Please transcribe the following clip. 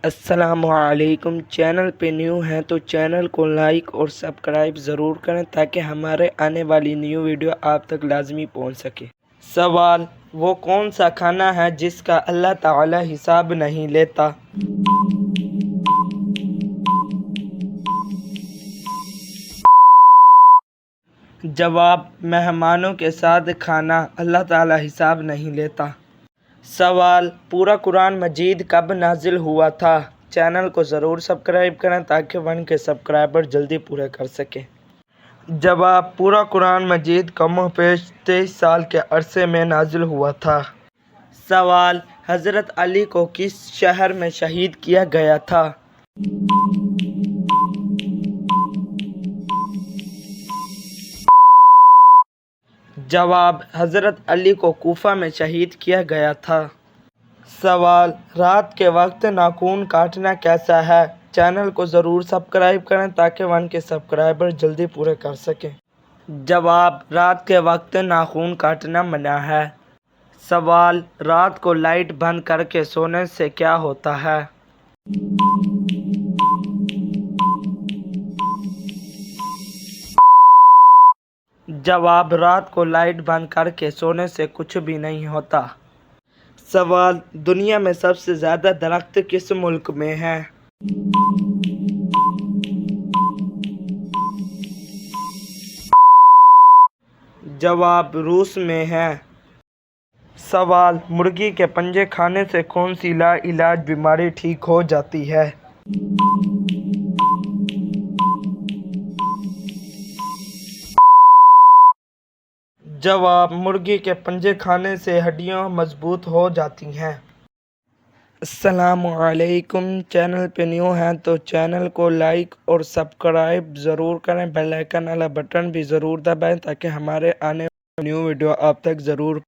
السلام علیکم۔ چینل پہ نیو ہیں تو چینل کو لائک اور سبسکرائب ضرور کریں تاکہ ہمارے آنے والی نیو ویڈیو آپ تک لازمی پہنچ سکے۔ سوال: وہ کون سا کھانا ہے جس کا اللہ تعالی حساب نہیں لیتا؟ جواب: مہمانوں کے ساتھ کھانا اللہ تعالی حساب نہیں لیتا۔ سوال: پورا قرآن مجید کب نازل ہوا تھا؟ چینل کو ضرور سبسکرائب کریں تاکہ 1 کے سبسکرائبر جلدی پورے کر سکیں۔ جواب: پورا قرآن مجید کم و بیش 23 سال کے عرصے میں نازل ہوا تھا۔ سوال: حضرت علی کو کس شہر میں شہید کیا گیا تھا؟ جواب: حضرت علی کو کوفہ میں شہید کیا گیا تھا۔ سوال: رات کے وقت ناخن کاٹنا کیسا ہے؟ چینل کو ضرور سبسکرائب کریں تاکہ 1 کے سبسکرائبر جلدی پورے کر سکیں۔ جواب: رات کے وقت ناخن کاٹنا منع ہے۔ سوال: رات کو لائٹ بند کر کے سونے سے کیا ہوتا ہے؟ جواب: رات کو لائٹ بند کر کے سونے سے کچھ بھی نہیں ہوتا۔ سوال: دنیا میں سب سے زیادہ درخت کس ملک میں ہیں؟ جواب: روس میں ہیں۔ سوال: مرغی کے پنجے کھانے سے کون سی لا علاج بیماری ٹھیک ہو جاتی ہے؟ جواب: مرغی کے پنجے کھانے سے ہڈیاں مضبوط ہو جاتی ہیں۔ السلام علیکم۔ چینل پہ نیو ہیں تو چینل کو لائک اور سبسکرائب ضرور کریں، بیل آئیکن والا بٹن بھی ضرور دبائیں تاکہ ہمارے آنے والی نیو ویڈیو آپ تک ضرور